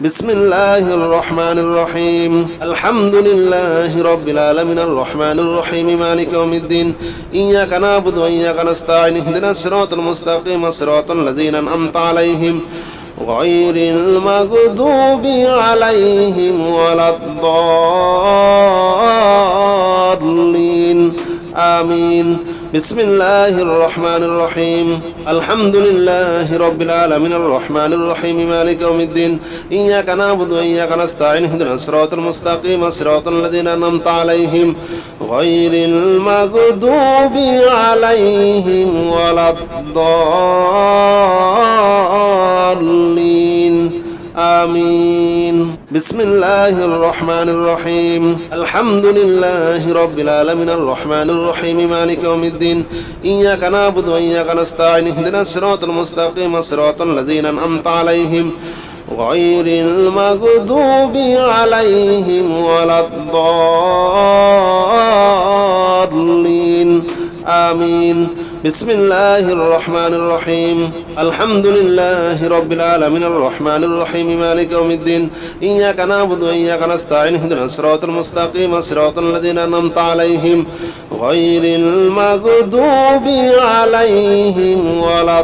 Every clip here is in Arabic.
بسم الله الرحمن الرحيم الحمد لله رب العالمين الرحمن الرحيم مالك يوم الدين إياك نعبد وإياك نستعين اهدنا الصراط المستقيم صراط الذين أنعمت عليهم غير المغضوب عليهم ولا الضالين آمين بسم الله الرحمن الرحيم الحمد لله رب العالمين الرحمن الرحيم مالك يوم الدين إياك نعبد وإياك نستعين اهدنا الصراط المستقيم صراط الذين أنعمت عليهم غير المغضوب عليهم ولا الضالين آمين بسم الله الرحمن الرحيم الحمد لله رب العالمين الرحمن الرحيم مالك يوم الدين إياك نعبد وإياك نستعين اهدنا الصراط المستقيم صراط الذين أنعمت عليهم غير المغضوب عليهم ولا الضالين آمين بسم الله الرحمن الرحيم الحمد لله رب العالمين الرحمن الرحيم مالك يوم الدين إياك نعبد وإياك نستعين اهدنا الصراط المستقيم صراط الذين أنعمت عليهم غير المغضوب عليهم ولا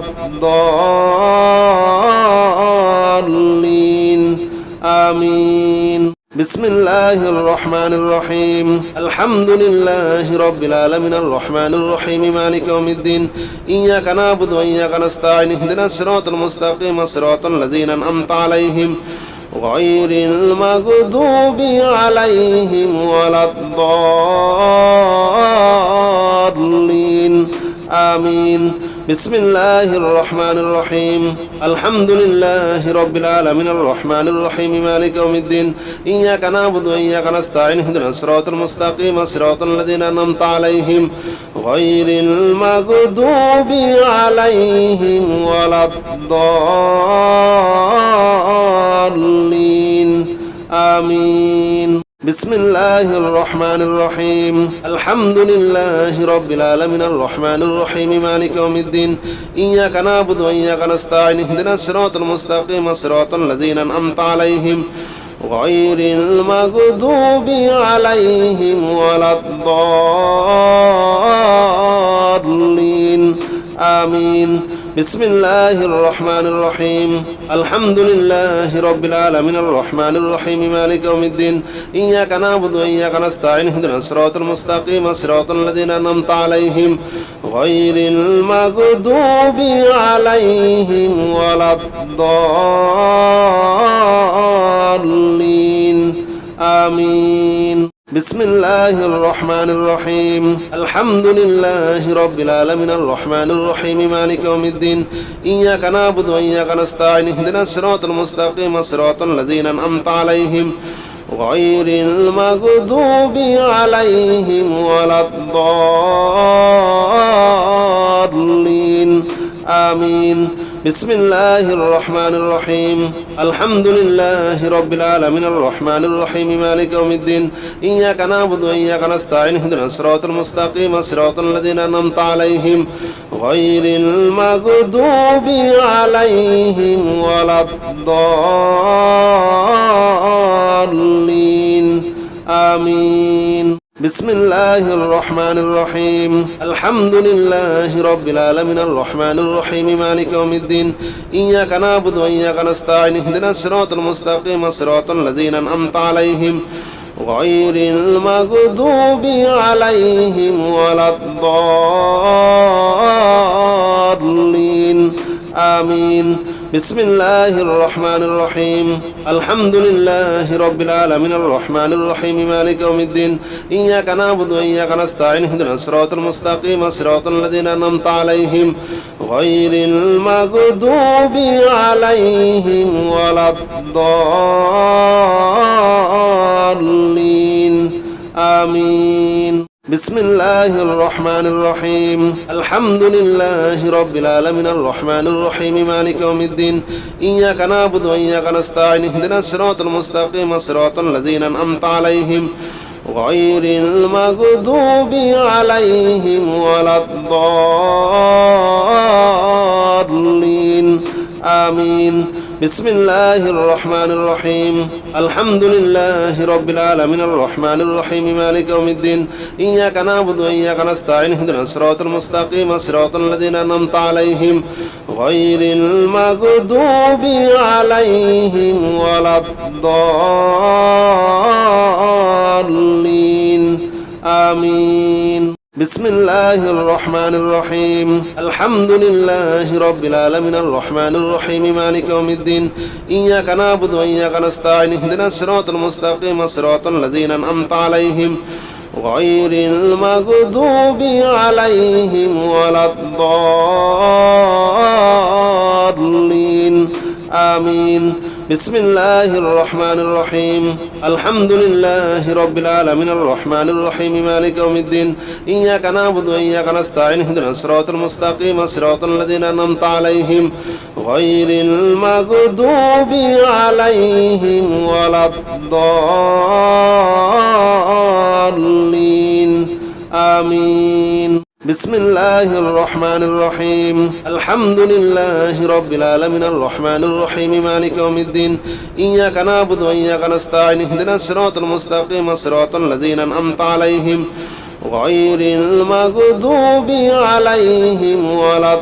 الضالين آمين بسم الله الرحمن الرحيم الحمد لله رب العالمين الرحمن الرحيم مالك يوم الدين إياك نعبد وإياك نستعين اهدنا الصراط المستقيم صراط الذين أنعمت عليهم غير المغضوب عليهم ولا الضالين آمين بسم الله الرحمن الرحيم الحمد لله رب العالمين الرحمن الرحيم مالك يوم الدين إياك نعبد وإياك نستعين اهدنا الصراط المستقيم صراط الذين أنعمت عليهم غير المغضوب عليهم ولا الضالين آمين بسم الله الرحمن الرحيم الحمد لله رب العالمين الرحمن الرحيم مالك يوم الدين إياك نعبد وإياك نستعين اهدنا الصراط المستقيم صراط الذين أنعمت عليهم غير المغضوب عليهم ولا الضالين آمين بسم الله الرحمن الرحيم الحمد لله رب العالمين الرحمن الرحيم مالك يوم الدين إياك نعبد وإياك نستعين اهدنا الصراط المستقيم صراط الذين أنعمت عليهم غير المغضوب عليهم ولا الضالين آمين بسم الله الرحمن الرحيم الحمد لله رب العالمين الرحمن الرحيم مالك يوم الدين إياك نعبد وإياك نستعين اهدنا الصراط المستقيم صراط الذين أنعمت عليهم غير المغضوب عليهم ولا الضالين آمين بسم الله الرحمن الرحيم الحمد لله رب العالمين الرحمن الرحيم مالك يوم الدين إياك نعبد وإياك نستعين اهدنا الصراط المستقيم صراط الذين أنعمت عليهم غير المغضوب عليهم ولا الضالين آمين بسم الله الرحمن الرحيم الحمد لله رب العالمين الرحمن الرحيم مالك يوم الدين إياك نعبد وإياك نستعين اهدنا الصراط المستقيم صراط الذين أنعمت عليهم غير المغضوب عليهم ولا الضالين آمين بسم الله الرحمن الرحيم الحمد لله رب العالمين الرحمن الرحيم مالك يوم الدين إياك نعبد وإياك نستعين اهدنا الصراط المستقيم صراط الذين أنعمت عليهم غير المغضوب عليهم ولا الضالين آمين بسم الله الرحمن الرحيم الحمد لله رب العالمين الرحمن الرحيم مالك يوم الدين إياك نعبد وإياك نستعين اهدنا الصراط المستقيم صراط الذين أنعمت عليهم غير المغضوب عليهم ولا الضالين آمين بسم الله الرحمن الرحيم الحمد لله رب العالمين الرحمن الرحيم مالك يوم الدين إياك نعبد وإياك نستعين اهدنا الصراط المستقيم صراط الذين أنعمت عليهم غير المغضوب عليهم ولا الضالين آمين بسم الله الرحمن الرحيم الحمد لله رب العالمين الرحمن الرحيم مالك يوم الدين إياك نعبد وإياك نستعين اهدنا الصراط المستقيم صراط الذين أنعمت عليهم غير المغضوب عليهم ولا الضالين آمين بسم الله الرحمن الرحيم الحمد لله رب العالمين الرحمن الرحيم مالك يوم الدين إياك نعبد وإياك نستعين اهدنا الصراط المستقيم صراط الذين أنعمت عليهم غير المغضوب عليهم ولا الضالين آمين بسم الله الرحمن الرحيم الحمد لله رب العالمين الرحمن الرحيم مالك يوم الدين إياك نعبد وإياك نستعين اهدنا الصراط المستقيم صراط الذين أنعمت عليهم غير المغضوب عليهم ولا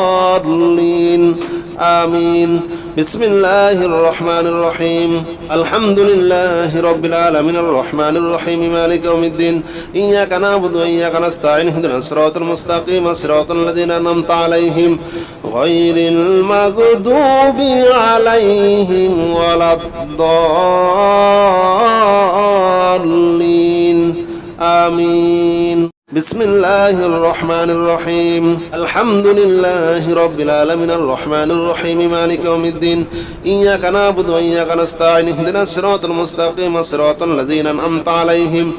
الضالين آمين بسم الله الرحمن الرحيم الحمد لله رب العالمين الرحمن الرحيم مالك يوم الدين إياك نعبد وإياك نستعين اهدنا الصراط المستقيم صراط الذين أنعمت عليهم غير المغضوب عليهم ولا الضالين آمين بسم الله الرحمن الرحيم الحمد لله رب العالمين الرحمن الرحيم مالك يوم الدين إياك نعبد وإياك نستعين اهدنا الصراط المستقيم صراط الذين أنعمت عليهم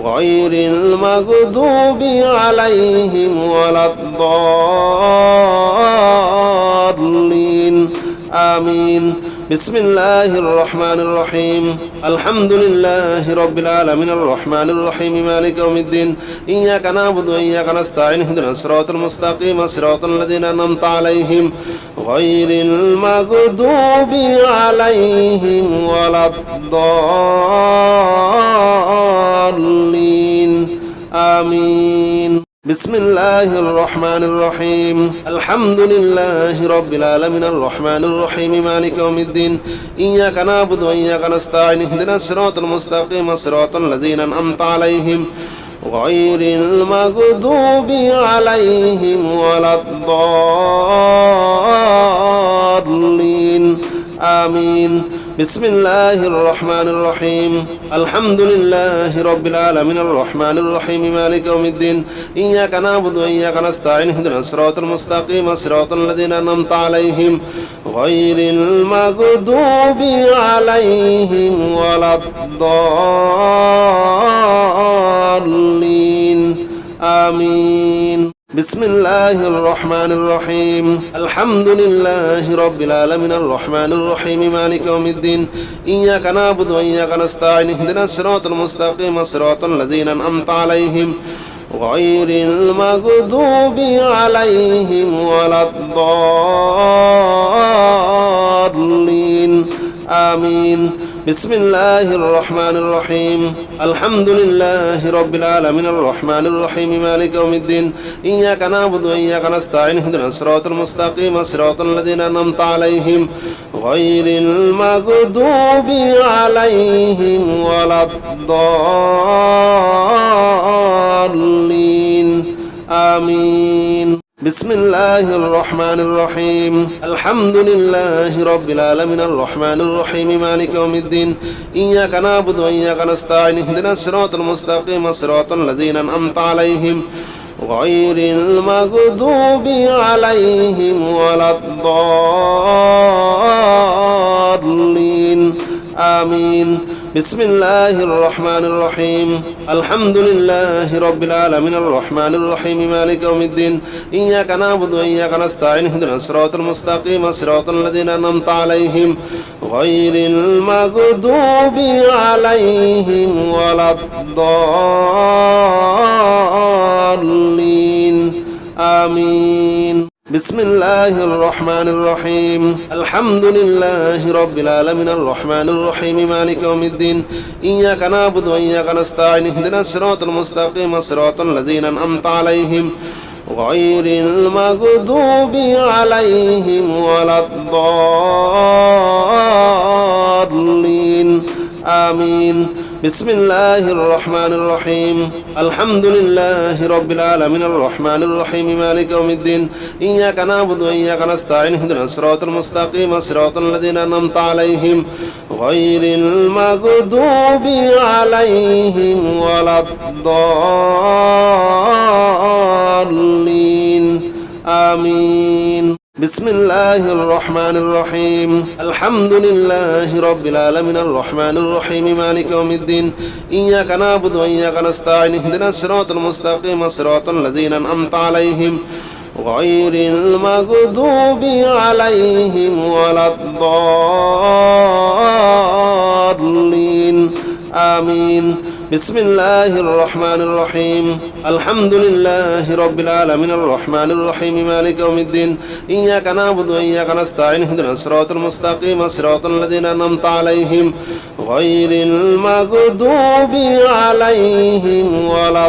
غير المغضوب عليهم ولا الضالين آمين بسم الله الرحمن الرحيم الحمد لله رب العالمين الرحمن الرحيم مالك يوم الدين إياك نعبد وإياك نستعين اهدنا الصراط المستقيم صراط الذين أنعمت عليهم غير المغضوب عليهم ولا الضالين آمين بسم الله الرحمن الرحيم الحمد لله رب العالمين الرحمن الرحيم مالك يوم الدين إياك نعبد وإياك نستعين اهدنا الصراط المستقيم صراط الذين أنعمت عليهم غير المغضوب عليهم ولا الضالين آمين بسم الله الرحمن الرحيم الحمد لله رب العالمين الرحمن الرحيم مالك يوم الدين إياك نعبد وإياك نستعين اهدنا الصراط المستقيم صراط الذين أنعمت عليهم غير المغضوب عليهم ولا الضالين آمين بسم الله الرحمن الرحيم الحمد لله رب العالمين الرحمن الرحيم مالك يوم الدين إياك نعبد وإياك نستعين اهدنا الصراط المستقيم صراط الذين أنعمت عليهم غير المغضوب عليهم ولا الضالين آمين بسم الله الرحمن الرحيم الحمد لله رب العالمين الرحمن الرحيم مالك يوم الدين إياك نعبد وإياك نستعين اهدنا الصراط المستقيم صراط الذين أنعمت عليهم غير المغضوب عليهم ولا الضالين آمين بسم الله الرحمن الرحيم الحمد لله رب العالمين الرحمن الرحيم مالك يوم الدين إياك نعبد وإياك نستعين اهدنا الصراط المستقيم صراط الذين أنعمت عليهم غير المغضوب عليهم ولا الضالين آمين بسم الله الرحمن الرحيم الحمد لله رب العالمين الرحمن الرحيم مالك يوم الدين إياك نعبد وإياك نستعين اهدنا الصراط المستقيم صراط الذين أنعمت عليهم غير المغضوب عليهم ولا الضالين آمين بسم الله الرحمن الرحيم الحمد لله رب العالمين الرحمن الرحيم مالك يوم الدين إياك نعبد وإياك نستعين اهدنا الصراط المستقيم صراط الذين أنعمت عليهم غير المغضوب عليهم ولا الضالين آمين بسم الله الرحمن الرحيم الحمد لله رب العالمين الرحمن الرحيم مالك يوم الدين إياك نعبد وإياك نستعين اهدنا الصراط المستقيم صراط الذين أنعمت عليهم غير المغضوب عليهم ولا الضالين آمين بسم الله الرحمن الرحيم الحمد لله رب العالمين الرحمن الرحيم مالك يوم الدين إياك نعبد وإياك نستعين اهدنا الصراط المستقيم صراط الذين أنعمت عليهم غير المغضوب عليهم ولا الضالين آمين بسم الله الرحمن الرحيم الحمد لله رب العالمين الرحمن الرحيم مالك يوم الدين إياك نعبد وإياك نستعين اهدنا الصراط المستقيم صراط الذين أنعمت عليهم غير المغضوب عليهم ولا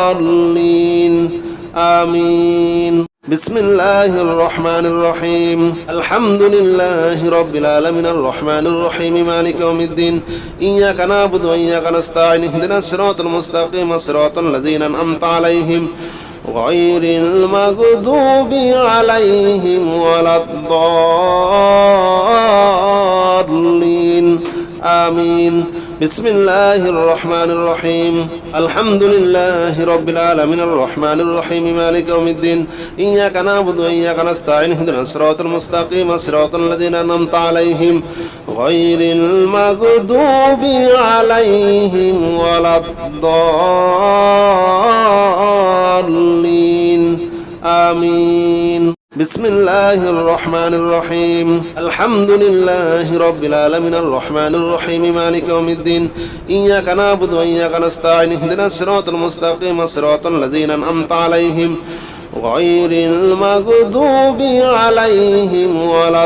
الضالين آمين بسم الله الرحمن الرحيم الحمد لله رب العالمين الرحمن الرحيم مالك يوم الدين إياك نعبد وإياك نستعين اهدنا الصراط المستقيم صراط الذين أنعمت عليهم غير المغضوب عليهم ولا الضالين آمين بسم الله الرحمن الرحيم الحمد لله رب العالمين الرحمن الرحيم مالك يوم الدين إياك نعبد وإياك نستعين اهدنا الصراط المستقيم صراط الذين أنعمت عليهم غير المغضوب عليهم ولا الضالين آمين بسم الله الرحمن الرحيم الحمد لله رب العالمين الرحمن الرحيم مالك يوم الدين إياك نعبد وإياك نستعين اهدنا الصراط المستقيم صراط الذين أنعمت عليهم غير المغضوب عليهم ولا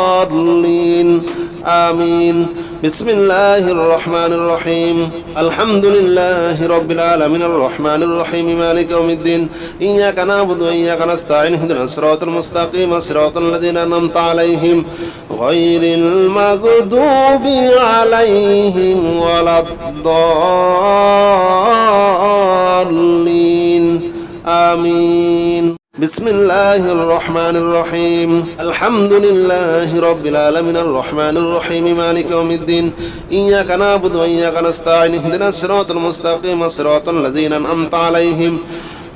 الضالين آمين بسم الله الرحمن الرحيم الحمد لله رب العالمين الرحمن الرحيم مالك يوم الدين إياك نعبد وإياك نستعين اهدنا الصراط المستقيم صراط الذين أنعمت عليهم غير المغضوب عليهم ولا الضالين آمين بسم الله الرحمن الرحيم الحمد لله رب العالمين الرحمن الرحيم مالك يوم الدين إياك نعبد وإياك نستعين اهدنا الصراط المستقيم صراط الذين أنعمت عليهم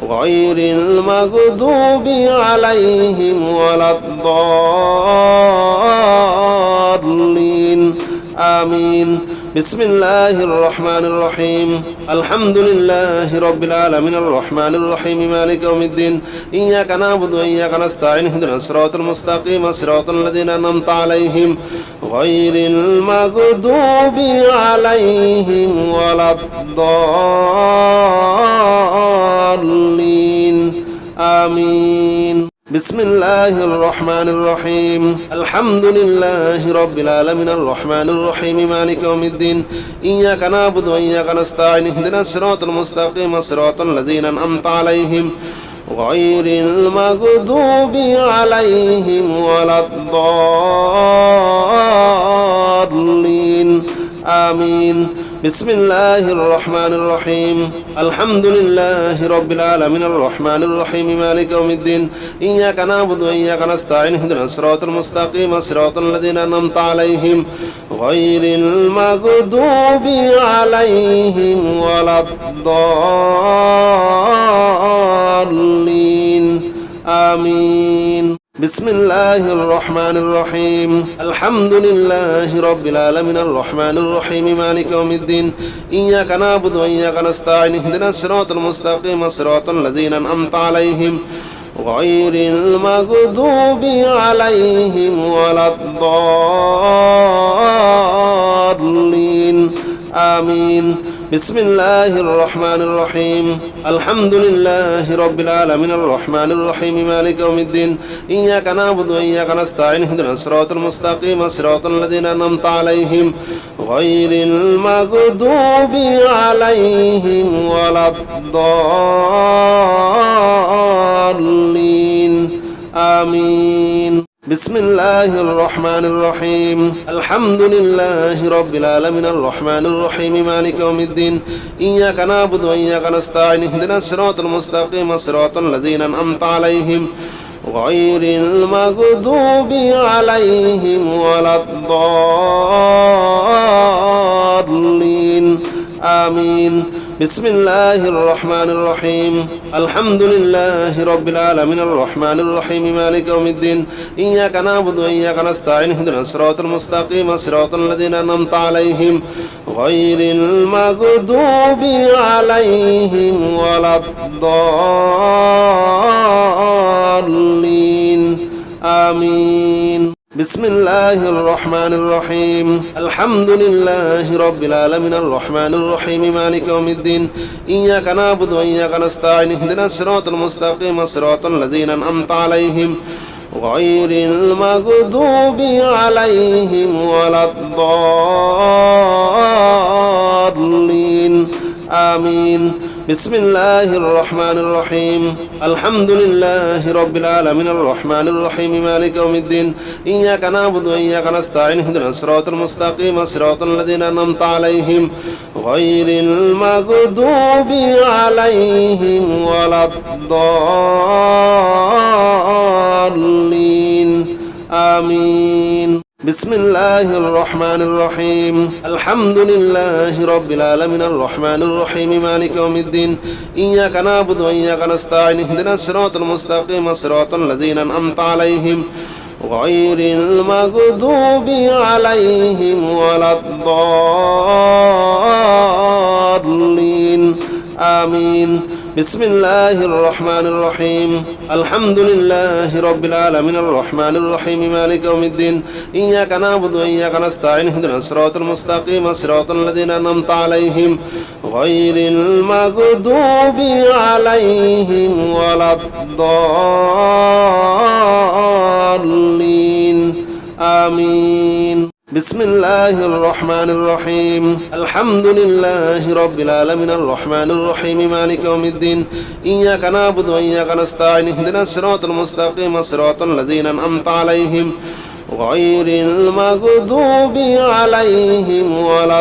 غير المغضوب عليهم ولا الضالين آمين بسم الله الرحمن الرحيم الحمد لله رب العالمين الرحمن الرحيم مالك يوم الدين إياك نعبد وإياك نستعين اهدنا الصراط المستقيم صراط الذين أنعمت عليهم غير المغضوب عليهم ولا الضالين آمين بسم الله الرحمن الرحيم الحمد لله رب العالمين الرحمن الرحيم مالك يوم الدين إياك نعبد وإياك نستعين اهدنا الصراط المستقيم صراط الذين أنعمت عليهم غير المغضوب عليهم ولا الضالين آمين بسم الله الرحمن الرحيم الحمد لله رب العالمين الرحمن الرحيم مالك يوم الدين إياك نعبد وإياك نستعين اهدنا الصراط المستقيم صراط الذين أنعمت عليهم غير المغضوب عليهم ولا الضالين آمين بسم الله الرحمن الرحيم الحمد لله رب العالمين الرحمن الرحيم مالك يوم الدين إياك نعبد وإياك نستعين اهدنا الصراط المستقيم صراط الذين أنعمت عليهم غير المغضوب عليهم ولا الضالين آمين بسم الله الرحمن الرحيم الحمد لله رب العالمين الرحمن الرحيم مالك يوم الدين إياك نعبد وإياك نستعين اهدنا الصراط المستقيم صراط الذين أنعمت عليهم غير المغضوب عليهم ولا الضالين آمين بسم الله الرحمن الرحيم الحمد لله رب العالمين الرحمن الرحيم مالك يوم الدين إياك نعبد وإياك نستعين اهدنا الصراط المستقيم صراط الذين أنعمت عليهم غير المغضوب عليهم ولا الضالين آمين بسم الله الرحمن الرحيم الحمد لله رب العالمين الرحمن الرحيم مالك يوم الدين إياك نعبد وإياك نستعين اهدنا الصراط المستقيم صراط الذين أنعمت عليهم غير المغضوب عليهم ولا الضالين آمين بسم الله الرحمن الرحيم الحمد لله رب العالمين الرحمن الرحيم مالك يوم الدين إياك نعبد وإياك نستعين اهدنا الصراط المستقيم صراط الذين أنعمت عليهم غير المغضوب عليهم ولا الضالين آمين بسم الله الرحمن الرحيم الحمد لله رب العالمين الرحمن الرحيم مالك يوم الدين إياك نعبد وإياك نستعين اهدنا الصراط المستقيم صراط الذين أنعمت عليهم غير المغضوب عليهم ولا الضالين آمين بسم الله الرحمن الرحيم الحمد لله رب العالمين الرحمن الرحيم مالك يوم الدين إياك نعبد وإياك نستعين اهدنا الصراط المستقيم صراط الذين أنعمت عليهم غير المغضوب عليهم ولا الضالين آمين بسم الله الرحمن الرحيم الحمد لله رب العالمين الرحمن الرحيم مالك يوم الدين إياك نعبد وإياك نستعين اهدنا الصراط المستقيم صراط الذين أنعمت عليهم غير المغضوب عليهم ولا الضالين آمين بسم الله الرحمن الرحيم الحمد لله رب العالمين الرحمن الرحيم مالك يوم الدين إياك نعبد وإياك نستعين اهدنا الصراط المستقيم صراط الذين أنعمت عليهم غير المغضوب عليهم ولا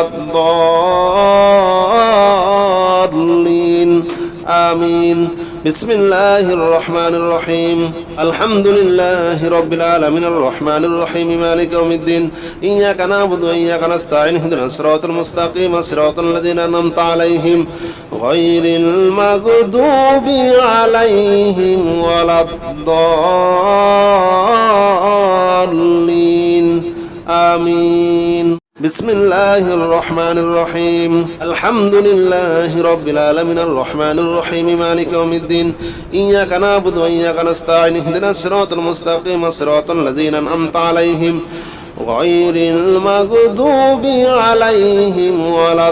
الضالين آمين بسم الله الرحمن الرحيم الحمد لله رب العالمين الرحمن الرحيم مالك يوم الدين إياك نعبد وإياك نستعين اهدنا الصراط المستقيم صراط الذين أنعمت عليهم غير المغضوب عليهم ولا الضالين آمين بسم الله الرحمن الرحيم الحمد لله رب العالمين الرحمن الرحيم مالك يوم الدين إياك نعبد وإياك نستعين اهدنا الصراط المستقيم صراط الذين أنعمت عليهم غير المغضوب عليهم ولا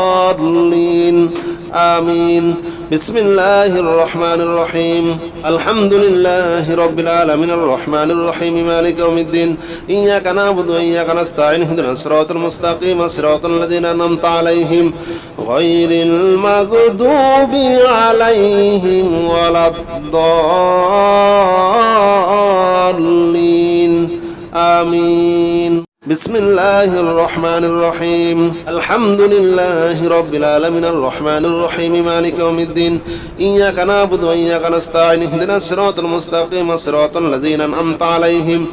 الضالين آمين بسم الله الرحمن الرحيم الحمد لله رب العالمين الرحمن الرحيم مالك يوم الدين إياك نعبد وإياك نستعين اهدنا الصراط المستقيم صراط الذين أنعمت عليهم غير المغضوب عليهم ولا الضالين آمين بسم الله الرحمن الرحيم الحمد لله رب العالمين الرحمن الرحيم مالك يوم الدين إياك نعبد وإياك نستعين اهدنا الصراط المستقيم صراط الذين أنعمت عليهم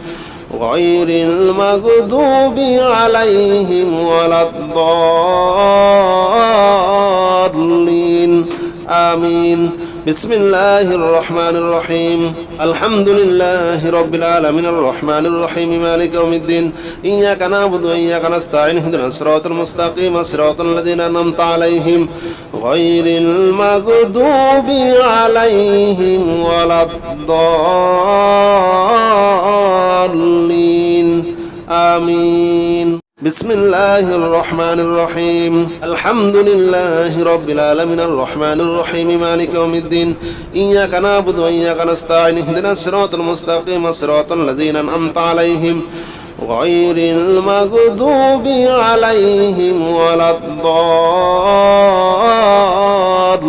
غير المغضوب عليهم ولا الضالين آمين بسم الله الرحمن الرحيم الحمد لله رب العالمين الرحمن الرحيم مالك يوم الدين إياك نعبد وإياك نستعين اهدنا الصراط المستقيم صراط الذين أنعمت عليهم غير المغضوب عليهم ولا الضالين آمين بسم الله الرحمن الرحيم الحمد لله رب العالمين الرحمن الرحيم مالك يوم الدين إياك نعبد وإياك نستعين اهدنا الصراط المستقيم صراط الذين أنعمت عليهم غير المغضوب عليهم ولا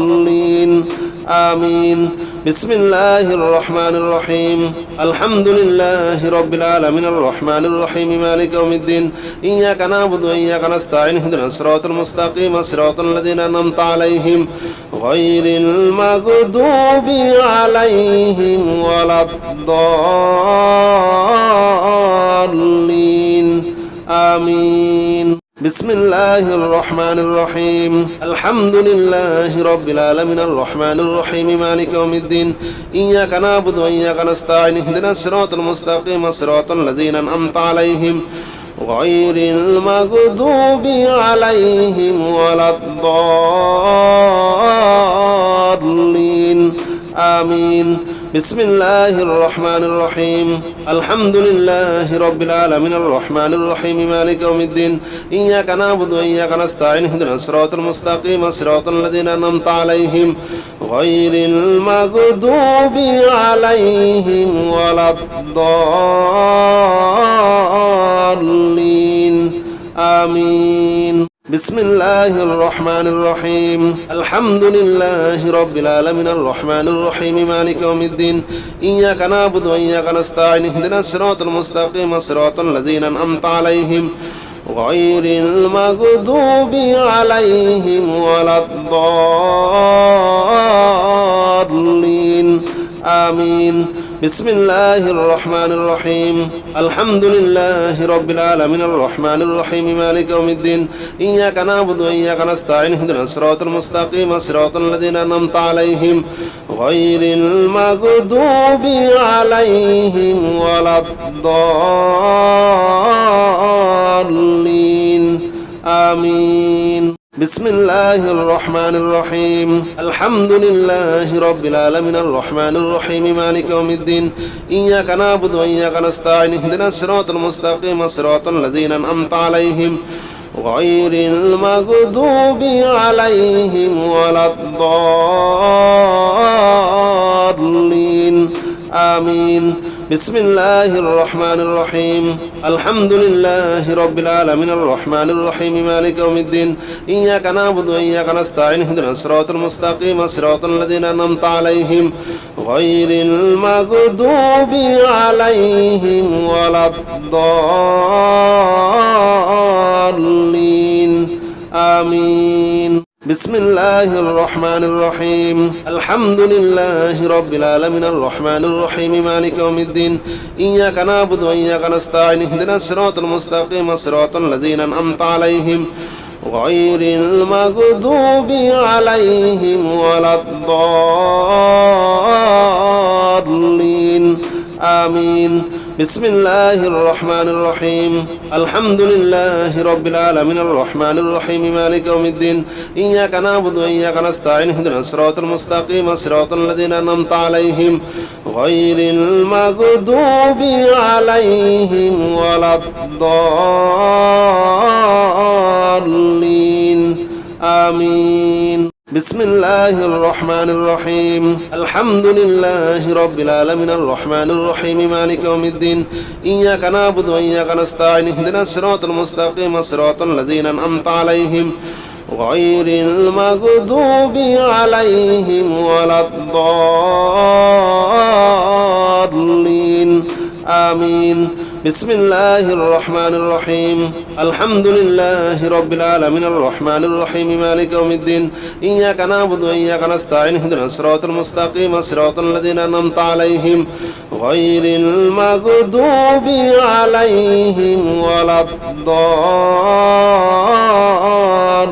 الضالين آمين بسم الله الرحمن الرحيم الحمد لله رب العالمين الرحمن الرحيم مالك يوم الدين إياك نعبد وإياك نستعين اهدنا الصراط المستقيم صراط الذين أنعمت عليهم غير المغضوب عليهم ولا الضالين آمين بسم الله الرحمن الرحيم الحمد لله رب العالمين الرحمن الرحيم مالك يوم الدين إياك نعبد وإياك نستعين اهدنا الصراط المستقيم صراط الذين أنعمت عليهم غير المغضوب عليهم ولا الضالين آمين بسم الله الرحمن الرحيم الحمد لله رب العالمين الرحمن الرحيم مالك يوم الدين إياك نعبد وإياك نستعين اهدنا الصراط المستقيم صراط الذين أنعمت عليهم غير المغضوب عليهم ولا الضالين آمين بسم الله الرحمن الرحيم الحمد لله رب العالمين الرحمن الرحيم مالك يوم الدين إياك نعبد وإياك نستعين اهدنا الصراط المستقيم صراط الذين أنعمت عليهم غير المغضوب عليهم ولا الضالين آمين بسم الله الرحمن الرحيم الحمد لله رب العالمين الرحمن الرحيم مالك يوم الدين إياك نعبد وإياك نستعين اهدنا الصراط المستقيم صراط الذين أنعمت عليهم غير المغضوب عليهم ولا الضالين آمين بسم الله الرحمن الرحيم الحمد لله رب العالمين الرحمن الرحيم مالك يوم الدين إياك نعبد وإياك نستعين اهدنا الصراط المستقيم صراط الذين أنعمت عليهم غير المغضوب عليهم ولا الضالين آمين بسم الله الرحمن الرحيم الحمد لله رب العالمين الرحمن الرحيم مالك يوم الدين إياك نعبد وإياك نستعين اهدنا الصراط المستقيم صراط الذين أنعمت عليهم غير المغضوب عليهم ولا الضالين آمين بسم الله الرحمن الرحيم الحمد لله رب العالمين الرحمن الرحيم مالك يوم الدين إياك نعبد وإياك نستعين اهدنا الصراط المستقيم صراط الذين أنعمت عليهم غير المغضوب عليهم ولا الضالين آمين بسم الله الرحمن الرحيم الحمد لله رب العالمين الرحمن الرحيم مالك يوم الدين إياك نعبد وإياك نستعين اهدنا الصراط المستقيم صراط الذين أنعمت عليهم غير المغضوب عليهم ولا الضالين آمين بسم الله الرحمن الرحيم الحمد لله رب العالمين الرحمن الرحيم مالك يوم الدين إياك نعبد وإياك نستعين اهدنا الصراط المستقيم صراط الذين أنعمت عليهم غير المغضوب عليهم ولا الضالين آمين بسم الله الرحمن الرحيم الحمد لله رب العالمين الرحمن الرحيم مالك يوم الدين إياك نعبد وإياك نستعين اهدنا الصراط المستقيم صراط الذين أنعمت عليهم غير المغضوب عليهم ولا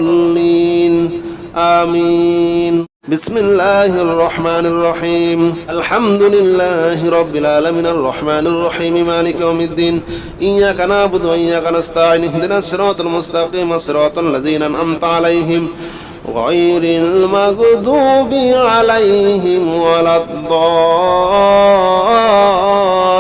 الضالين آمين بسم الله الرحمن الرحيم الحمد لله رب العالمين الرحمن الرحيم مالك يوم الدين إياك نعبد وإياك نستعين اهدنا الصراط المستقيم صراط الذين أنعمت عليهم غير المغضوب عليهم ولا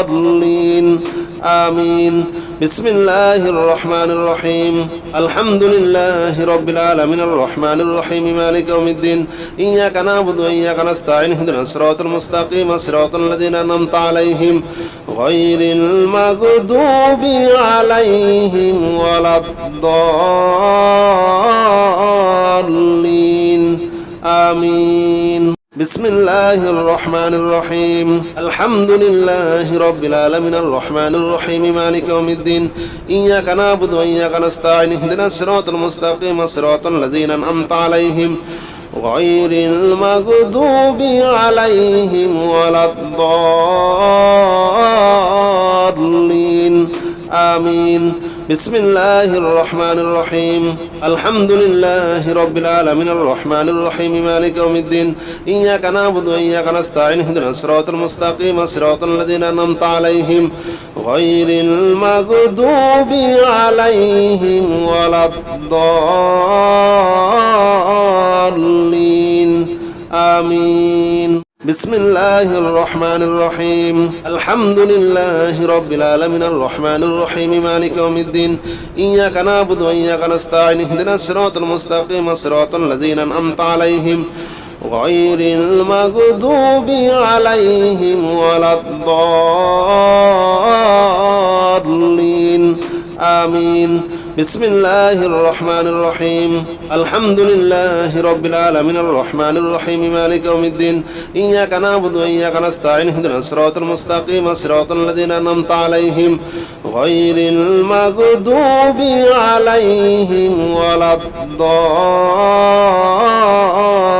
الضالين آمين بسم الله الرحمن الرحيم الحمد لله رب العالمين الرحمن الرحيم مالك يوم الدين إياك نعبد وإياك نستعين اهدنا الصراط المستقيم صراط الذين أنعمت عليهم غير المغضوب عليهم ولا الضالين آمين بسم الله الرحمن الرحيم الحمد لله رب العالمين الرحمن الرحيم مالك يوم الدين إياك نعبد وإياك نستعين اهدنا الصراط المستقيم صراط الذين أنعمت عليهم غير المغضوب عليهم ولا الضالين آمين بسم الله الرحمن الرحيم الحمد لله رب العالمين الرحمن الرحيم مالك يوم الدين إياك نعبد وإياك نستعين اهدنا الصراط المستقيم صراط الذين أنعمت عليهم غير المغضوب عليهم ولا الضالين آمين بسم الله الرحمن الرحيم الحمد لله رب العالمين الرحمن الرحيم مالك يوم الدين إياك نعبد وإياك نستعين اهدنا الصراط المستقيم صراط الذين أنعمت عليهم غير المغضوب عليهم ولا الضالين آمين بسم الله الرحمن الرحيم الحمد لله رب العالمين الرحمن الرحيم مالك يوم الدين إياك نعبد وإياك نستعين اهدنا الصراط المستقيم صراط الذين أنعمت عليهم غير المغضوب عليهم ولا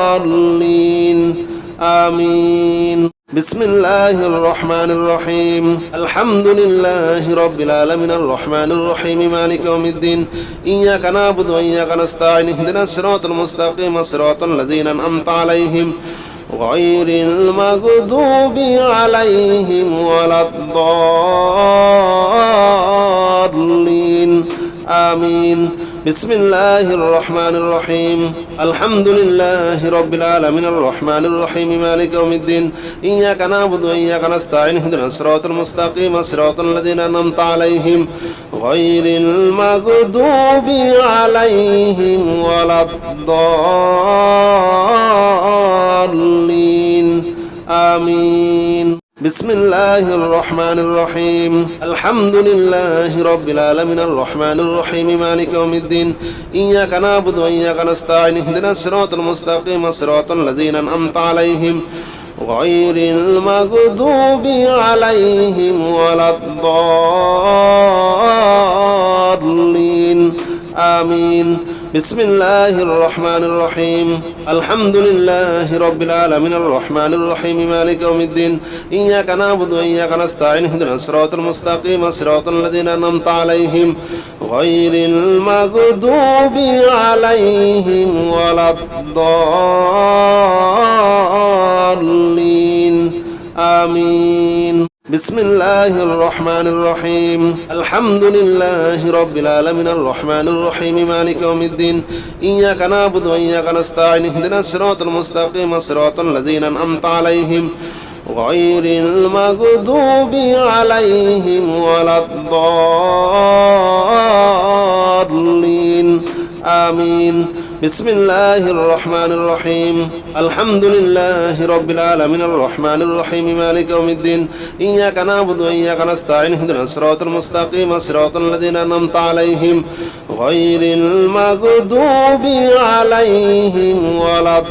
الضالين آمين بسم الله الرحمن الرحيم الحمد لله رب العالمين الرحمن الرحيم مالك يوم الدين إياك نعبد وإياك نستعين اهدنا الصراط المستقيم صراط الذين أنعمت عليهم غير المغضوب عليهم ولا الضالين آمين بسم الله الرحمن الرحيم الحمد لله رب العالمين الرحمن الرحيم مالك يوم الدين إياك نعبد وإياك نستعين اهدنا الصراط المستقيم صراط الذين أنعمت عليهم غير المغضوب عليهم ولا الضالين آمين بسم الله الرحمن الرحيم الحمد لله رب العالمين الرحمن الرحيم مالك يوم الدين إياك نعبد وإياك نستعين اهدنا الصراط المستقيم صراط الذين أنعمت عليهم غير المغضوب عليهم ولا الضالين آمين بسم الله الرحمن الرحيم الحمد لله رب العالمين الرحمن الرحيم مالك يوم الدين إياك نعبد وإياك نستعين اهدنا الصراط المستقيم صراط الذين أنعمت عليهم غير المغضوب عليهم ولا الضالين آمين بسم الله الرحمن الرحيم الحمد لله رب العالمين الرحمن الرحيم مالك يوم الدين إياك نعبد وإياك نستعين اهدنا الصراط المستقيم صراط الذين أنعمت عليهم غير المغضوب عليهم ولا الضالين آمين بسم الله الرحمن الرحيم الحمد لله رب العالمين الرحمن الرحيم مالك يوم الدين إياك نعبد وإياك نستعين اهدنا الصراط المستقيم صراط الذين أنعمت عليهم غير المغضوب عليهم ولا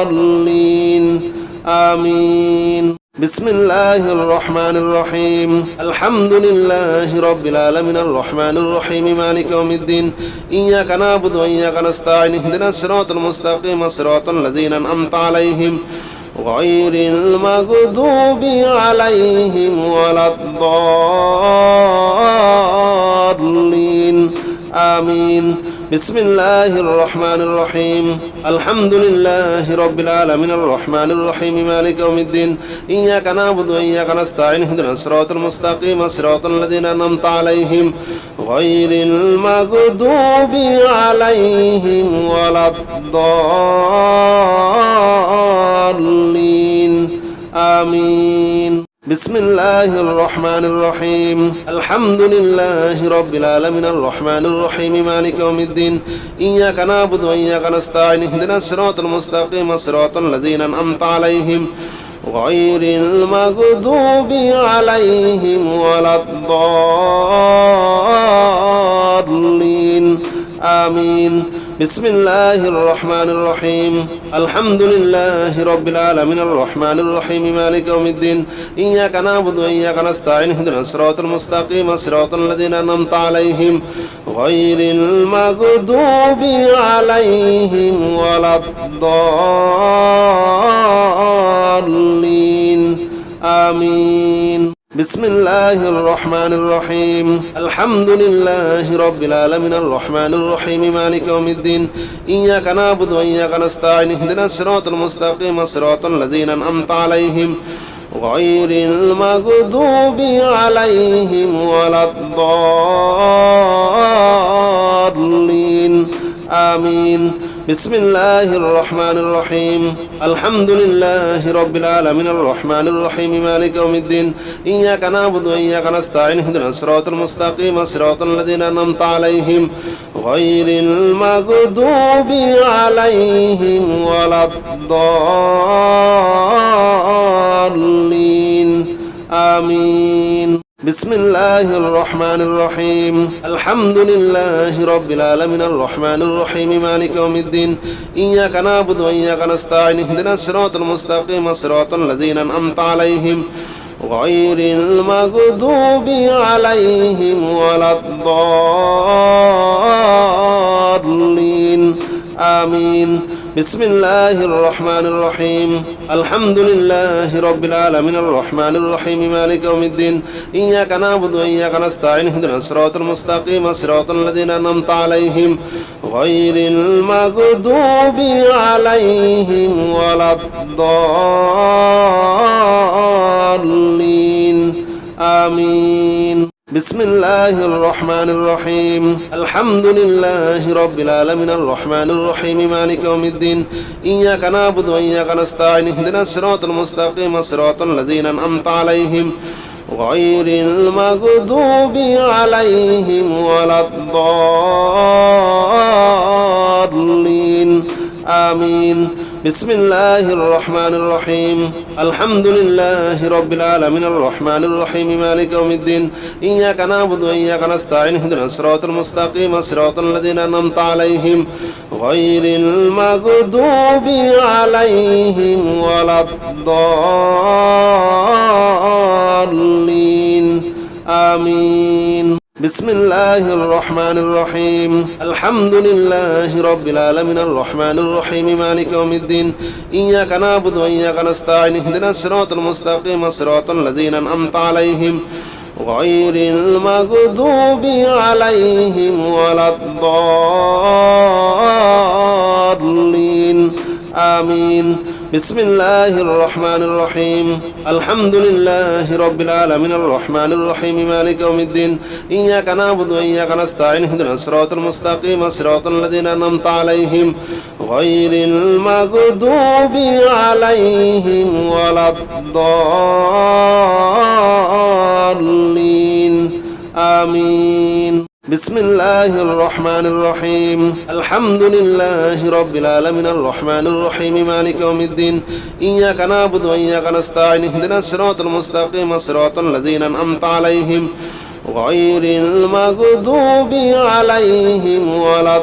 الضالين آمين بسم الله الرحمن الرحيم الحمد لله رب العالمين الرحمن الرحيم مالك يوم الدين إياك نعبد وإياك نستعين اهدنا الصراط المستقيم صراط الذين أنعمت عليهم غير المغضوب عليهم ولا الضالين آمين بسم الله الرحمن الرحيم الحمد لله رب العالمين الرحمن الرحيم مالك يوم الدين إياك نعبد وإياك نستعين اهدنا الصراط المستقيم صراط الذين أنعمت عليهم غير المغضوب عليهم ولا الضالين آمين بسم الله الرحمن الرحيم الحمد لله رب العالمين الرحمن الرحيم مالك يوم الدين إياك نعبد وإياك نستعين اهدنا الصراط المستقيم صراط الذين أنعمت عليهم غير المغضوب عليهم ولا الضالين آمين بسم الله الرحمن الرحيم الحمد لله رب العالمين الرحمن الرحيم مالك يوم الدين إياك نعبد وإياك نستعين اهدنا الصراط المستقيم صراط الذين أنعمت عليهم غير المغضوب عليهم ولا الضالين آمين بسم الله الرحمن الرحيم الحمد لله رب العالمين الرحمن الرحيم مالك يوم الدين إياك نعبد وإياك نستعين اهدنا الصراط المستقيم صراط الذين أنعمت عليهم غير المغضوب عليهم ولا الضالين آمين بسم الله الرحمن الرحيم الحمد لله رب العالمين الرحمن الرحيم مالك يوم الدين إياك نعبد وإياك نستعين اهدنا الصراط المستقيم صراط الذين أنعمت عليهم غير المغضوب عليهم ولا الضالين آمين بسم الله الرحمن الرحيم الحمد لله رب العالمين الرحمن الرحيم مالك يوم الدين إياك نعبد وإياك نستعين اهدنا الصراط المستقيم صراط الذين أنعمت عليهم غير المغضوب عليهم ولا الضالين آمين بسم الله الرحمن الرحيم الحمد لله رب العالمين الرحمن الرحيم مالك يوم الدين إياك نعبد وإياك نستعين اهدنا الصراط المستقيم صراط الذين أنعمت عليهم غير المغضوب عليهم ولا الضالين آمين بسم الله الرحمن الرحيم الحمد لله رب العالمين الرحمن الرحيم مالك يوم الدين إياك نعبد وإياك نستعين اهدنا الصراط المستقيم صراط الذين أنعمت عليهم غير المغضوب عليهم ولا الضالين آمين بسم الله الرحمن الرحيم الحمد لله رب العالمين الرحمن الرحيم مالك يوم الدين إياك نعبد وإياك نستعين اهدنا الصراط المستقيم صراط الذين أنعمت عليهم غير المغضوب عليهم ولا الضالين آمين بسم الله الرحمن الرحيم الحمد لله رب العالمين الرحمن الرحيم مالك يوم الدين إياك نعبد وإياك نستعين اهدنا الصراط المستقيم صراط الذين أنعمت عليهم غير المغضوب عليهم ولا الضالين آمين بسم الله الرحمن الرحيم الحمد لله رب العالمين الرحمن الرحيم مالك يوم الدين إياك نعبد وإياك نستعين اهدنا الصراط المستقيم صراط الذين أنعمت عليهم غير المغضوب عليهم ولا الضالين آمين بسم الله الرحمن الرحيم الحمد لله رب العالمين الرحمن الرحيم مالك يوم الدين إياك نعبد وإياك نستعين اهدنا الصراط المستقيم صراط الذين أنعمت عليهم غير المغضوب عليهم ولا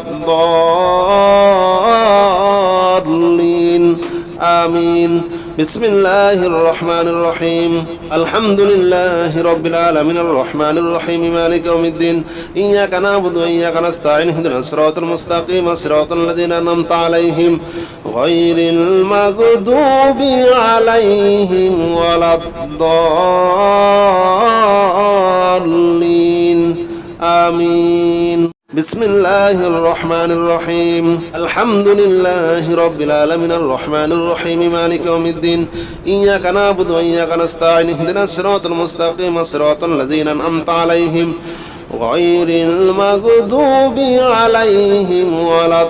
الضالين آمين بسم الله الرحمن الرحيم الحمد لله رب العالمين الرحمن الرحيم مالك يوم الدين إياك نعبد وإياك نستعين اهدنا الصراط المستقيم صراط الذين أنعمت عليهم غير المغضوب عليهم ولا الضالين آمين بسم الله الرحمن الرحيم الحمد لله رب العالمين الرحمن الرحيم مالك يوم الدين إياك نعبد وإياك نستعين اهدنا الصراط المستقيم صراط الذين أنعمت عليهم غير المغضوب عليهم ولا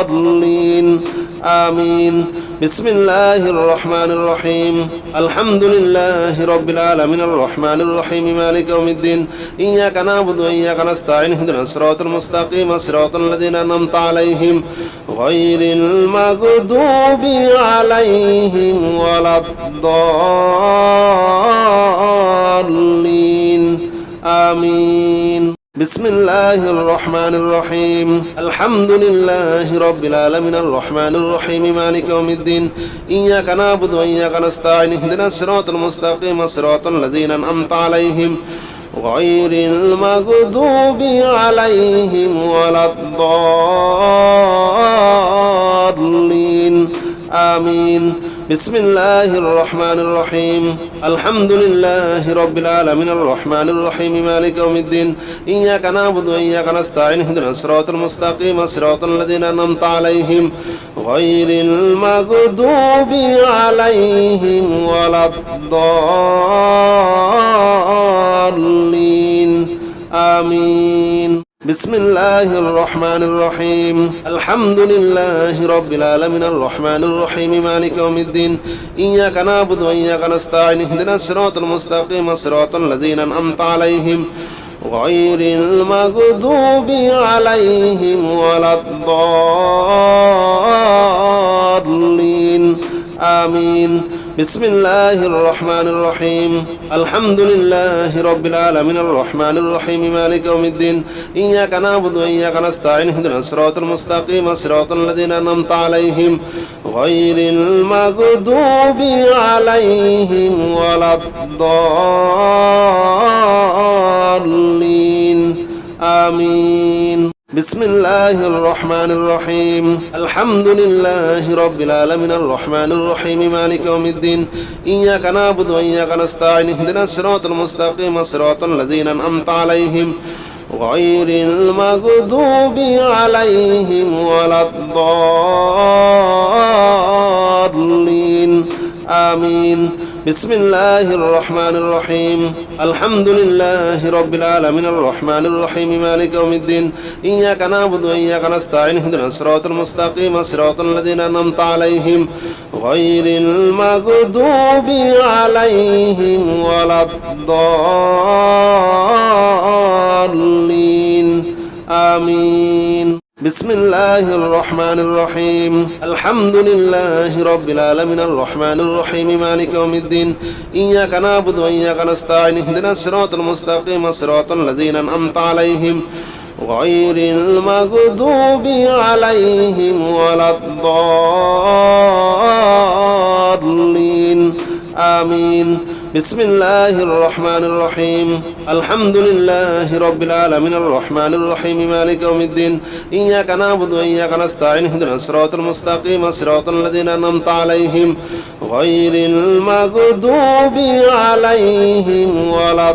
الضالين آمين بسم الله الرحمن الرحيم الحمد لله رب العالمين الرحمن الرحيم مالك يوم الدين إياك نعبد وإياك نستعين اهدنا الصراط المستقيم صراط الذين أنعمت عليهم غير المغضوب عليهم ولا الضالين آمين بسم الله الرحمن الرحيم الحمد لله رب العالمين الرحمن الرحيم مالك يوم الدين إياك نعبد وإياك نستعين اهدنا الصراط المستقيم صراط الذين أنعمت عليهم غير المغضوب عليهم ولا الضالين آمين بسم الله الرحمن الرحيم الحمد لله رب العالمين الرحمن الرحيم مالك يوم الدين إياك نعبد وإياك نستعين اهدنا الصراط المستقيم صراط الذين أنعمت عليهم غير المغضوب عليهم ولا الضالين آمين بسم الله الرحمن الرحيم الحمد لله رب العالمين الرحمن الرحيم مالك يوم الدين إياك نعبد وإياك نستعين اهدنا الصراط المستقيم صراط الذين أنعمت عليهم غير المغضوب عليهم ولا الضالين آمين بسم الله الرحمن الرحيم الحمد لله رب العالمين الرحمن الرحيم مالك يوم الدين إياك نعبد وإياك نستعين اهدنا الصراط المستقيم صراط الذين أنعمت عليهم غير المغضوب عليهم ولا الضالين آمين بسم الله الرحمن الرحيم الحمد لله رب العالمين الرحمن الرحيم مالك يوم الدين إياك نعبد وإياك نستعين اهدنا الصراط المستقيم صراط الذين أنعمت عليهم غير المغضوب عليهم ولا الضالين آمين بسم الله الرحمن الرحيم الحمد لله رب العالمين الرحمن الرحيم مالك يوم الدين إياك نعبد وإياك نستعين اهدنا الصراط المستقيم صراط الذين أنعمت عليهم غير المغضوب عليهم ولا الضالين آمين بسم الله الرحمن الرحيم الحمد لله رب العالمين الرحمن الرحيم مالك يوم الدين إياك نعبد وإياك نستعين اهدنا الصراط المستقيم صراط الذين أنعمت عليهم غير المغضوب عليهم ولا الضالين آمين بسم الله الرحمن الرحيم الحمد لله رب العالمين الرحمن الرحيم مالك يوم الدين إياك نعبد وإياك نستعين اهدنا الصراط المستقيم صراط الذين أنعمت عليهم غير المغضوب عليهم ولا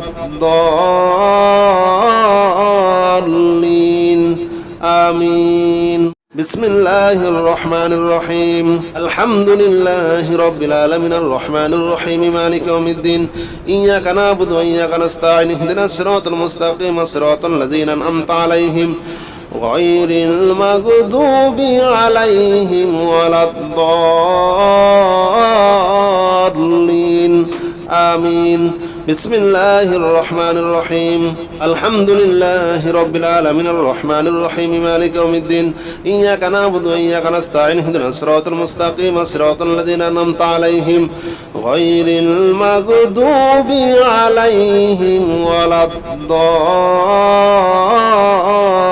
الضالين آمين بسم الله الرحمن الرحيم الحمد لله رب العالمين الرحمن الرحيم مالك يوم الدين إياك نعبد وإياك نستعين اهدنا الصراط المستقيم صراط الذين أنعمت عليهم غير المغضوب عليهم ولا الضالين آمين بسم الله الرحمن الرحيم الحمد لله رب العالمين الرحمن الرحيم مالك يوم الدين إياك نعبد وإياك نستعين اهدنا الصراط المستقيم صراط الذين أنعمت عليهم غير المغضوب عليهم ولا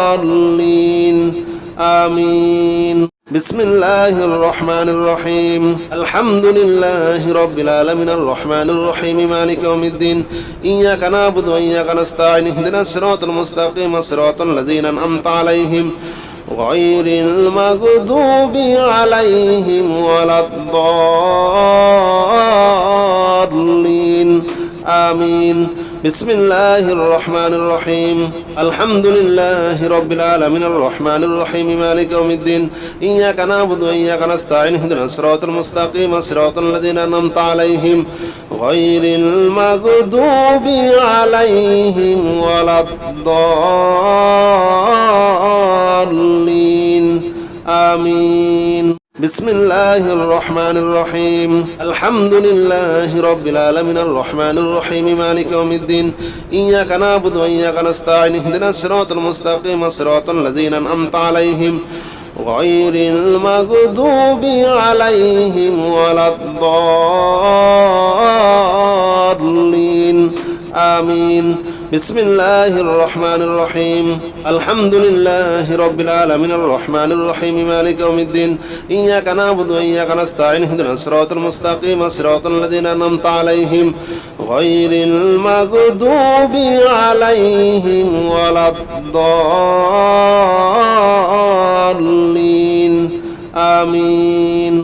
الضالين آمين بسم الله الرحمن الرحيم الحمد لله رب العالمين الرحمن الرحيم مالك يوم الدين إياك نعبد وإياك نستعين اهدنا الصراط المستقيم صراط الذين أنعمت عليهم غير المغضوب عليهم ولا الضالين آمين بسم الله الرحمن الرحيم الحمد لله رب العالمين الرحمن الرحيم مالك يوم الدين إياك نعبد وإياك نستعين اهدنا الصراط المستقيم صراط الذين أنعمت عليهم غير المغضوب عليهم ولا الضالين آمين بسم الله الرحمن الرحيم الحمد لله رب العالمين الرحمن الرحيم مالك يوم الدين إياك نعبد وإياك نستعين اهدنا الصراط المستقيم صراط الذين أنعمت عليهم غير المغضوب عليهم ولا الضالين آمين بسم الله الرحمن الرحيم الحمد لله رب العالمين الرحمن الرحيم مالك يوم الدين إياك نعبد وإياك نستعين اهدنا الصراط المستقيم صراط الذين أنعمت عليهم غير المغضوب عليهم ولا الضالين آمين